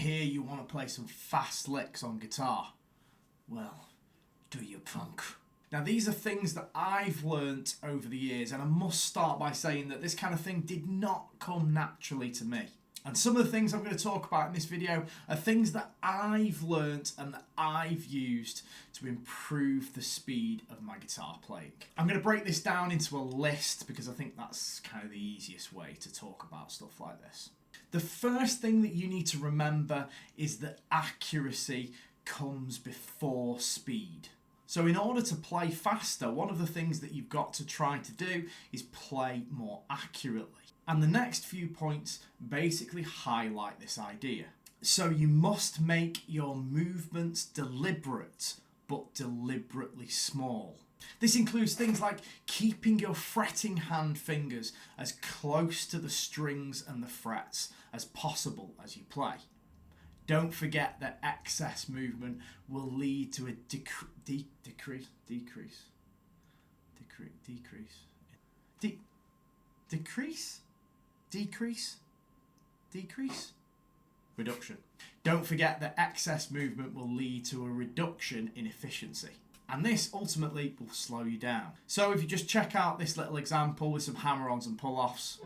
hear you want to play some fast licks on guitar. Well, do you, punk? Now, these are things that I've learnt over the years, and I must start by saying that this kind of thing did not come naturally to me. And some of the things I'm going to talk about in this video are things that I've learnt and that I've used to improve the speed of my guitar playing. I'm going to break this down into a list because I think that's kind of the easiest way to talk about stuff like this. The first thing that you need to remember is that accuracy comes before speed. So in order to play faster, one of the things that you've got to try to do is play more accurately. And the next few points basically highlight this idea. So you must make your movements deliberate, but deliberately small. This includes things like keeping your fretting hand fingers as close to the strings and the frets as possible as you play. Don't forget that excess movement will lead to a decrease, reduction. Don't forget that excess movement will lead to a reduction in efficiency. And this ultimately will slow you down. So if you just check out this little example with some hammer-ons and pull-offs.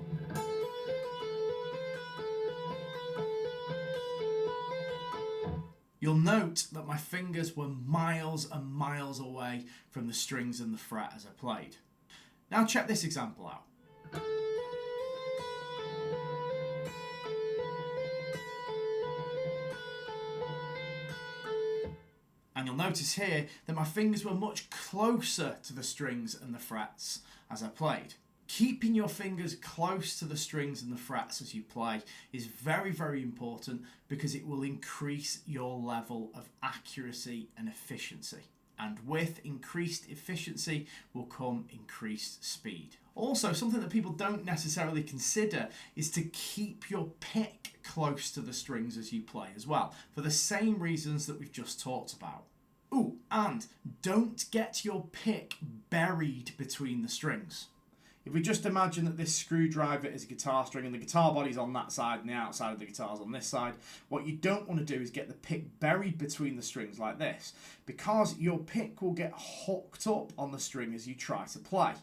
You'll note that my fingers were miles and miles away from the strings and the fret as I played. Now check this example out. And you'll notice here that my fingers were much closer to the strings and the frets as I played. Keeping your fingers close to the strings and the frets as you play is very, very important because it will increase your level of accuracy and efficiency. And with increased efficiency will come increased speed. Also, something that people don't necessarily consider is to keep your pick close to the strings as you play as well, for the same reasons that we've just talked about. Ooh, and don't get your pick buried between the strings. If we just imagine that this screwdriver is a guitar string and the guitar body's on that side and the outside of the guitar's on this side, what you don't want to do is get the pick buried between the strings like this, because your pick will get hooked up on the string as you try to play.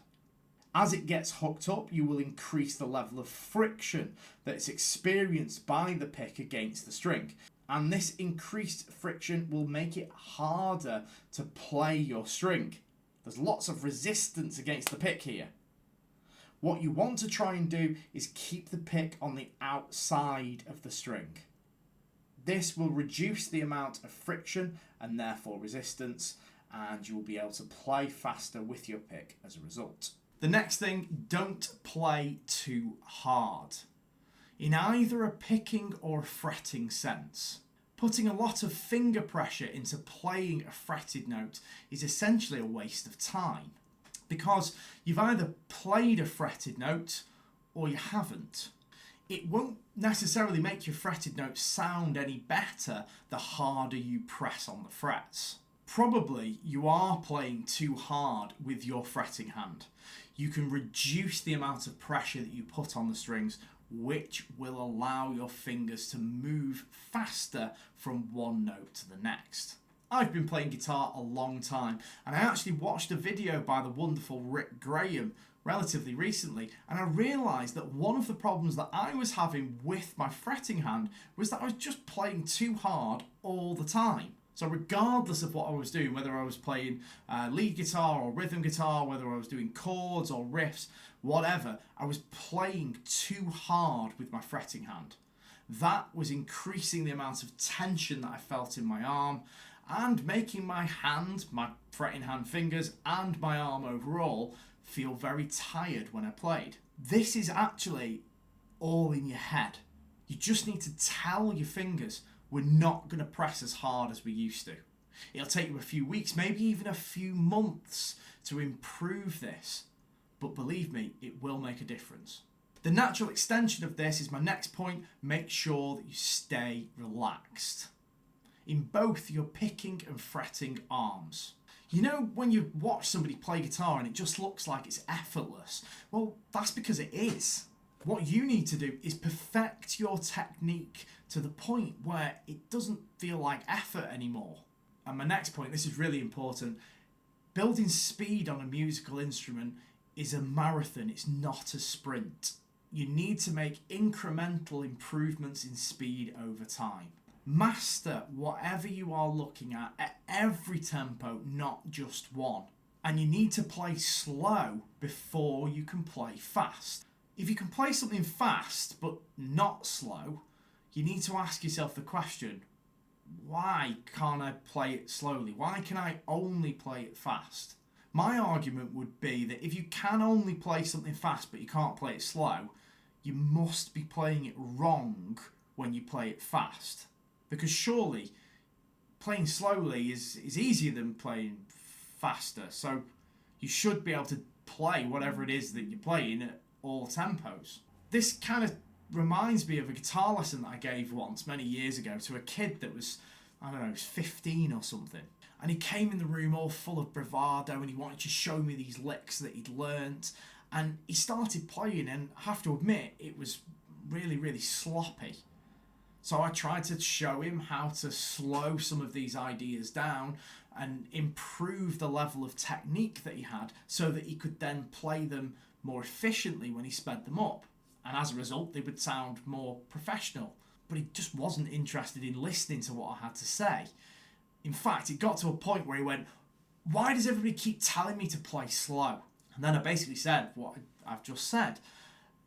As it gets hooked up, you will increase the level of friction that's experienced by the pick against the string. And this increased friction will make it harder to play your string. There's lots of resistance against the pick here. What you want to try and do is keep the pick on the outside of the string. This will reduce the amount of friction and therefore resistance, and you will be able to play faster with your pick as a result. The next thing, don't play too hard. In either a picking or a fretting sense, putting a lot of finger pressure into playing a fretted note is essentially a waste of time, because you've either played a fretted note or you haven't. It won't necessarily make your fretted note sound any better the harder you press on the frets. Probably you are playing too hard with your fretting hand. You can reduce the amount of pressure that you put on the strings, which will allow your fingers to move faster from one note to the next. I've been playing guitar a long time, and I actually watched a video by the wonderful Rick Graham relatively recently, and I realised that one of the problems that I was having with my fretting hand was that I was just playing too hard all the time. So regardless of what I was doing, whether I was playing lead guitar or rhythm guitar, whether I was doing chords or riffs, whatever, I was playing too hard with my fretting hand. That was increasing the amount of tension that I felt in my arm and making my hand, my fretting hand fingers, and my arm overall feel very tired when I played. This is actually all in your head. You just need to tell your fingers, we're not going to press as hard as we used to. It'll take you a few weeks, maybe even a few months to improve this. But believe me, it will make a difference. The natural extension of this is my next point. Make sure that you stay relaxed in both your picking and fretting arms. You know when you watch somebody play guitar and it just looks like it's effortless? Well, that's because it is. What you need to do is perfect your technique to the point where it doesn't feel like effort anymore. And my next point, this is really important, building speed on a musical instrument is a marathon, it's not a sprint. You need to make incremental improvements in speed over time. Master whatever you are looking at every tempo, not just one. And you need to play slow before you can play fast. If you can play something fast but not slow, you need to ask yourself the question, why can't I play it slowly? Why can I only play it fast? My argument would be that if you can only play something fast but you can't play it slow, you must be playing it wrong when you play it fast. Because surely playing slowly is easier than playing faster. So you should be able to play whatever it is that you're playing at all tempos. This kind of reminds me of a guitar lesson that I gave once many years ago to a kid that was, I don't know, he was 15 or something. And he came in the room all full of bravado and he wanted to show me these licks that he'd learnt. And he started playing, and I have to admit, it was really, really sloppy. So I tried to show him how to slow some of these ideas down and improve the level of technique that he had so that he could then play them more efficiently when he sped them up. And as a result, they would sound more professional. But he just wasn't interested in listening to what I had to say. In fact, it got to a point where he went, why does everybody keep telling me to play slow? And then I basically said what I've just said.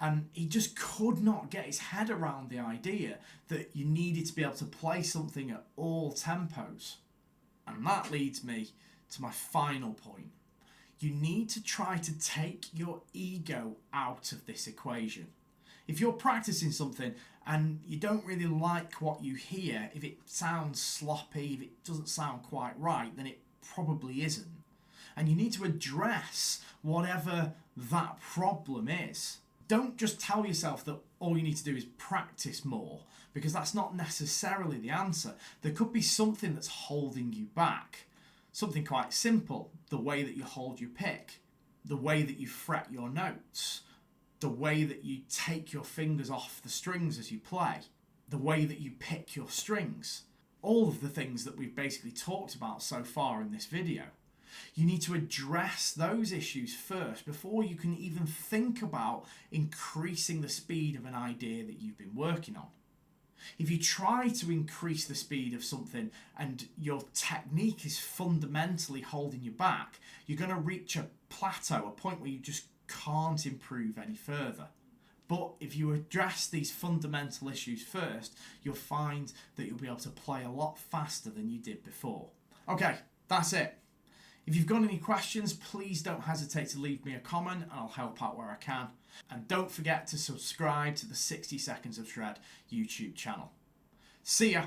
And he just could not get his head around the idea that you needed to be able to play something at all tempos. And that leads me to my final point. You need to try to take your ego out of this equation. If you're practicing something and you don't really like what you hear, if it sounds sloppy, if it doesn't sound quite right, then it probably isn't. And you need to address whatever that problem is. Don't just tell yourself that all you need to do is practice more, because that's not necessarily the answer. There could be something that's holding you back. Something quite simple, the way that you hold your pick, the way that you fret your notes, the way that you take your fingers off the strings as you play, the way that you pick your strings. All of the things that we've basically talked about so far in this video. You need to address those issues first before you can even think about increasing the speed of an idea that you've been working on. If you try to increase the speed of something and your technique is fundamentally holding you back, you're going to reach a plateau, a point where you just can't improve any further. But if you address these fundamental issues first, you'll find that you'll be able to play a lot faster than you did before. Okay, that's it. If you've got any questions, please don't hesitate to leave me a comment and I'll help out where I can. And don't forget to subscribe to the 60 Seconds of Shred YouTube channel. See ya!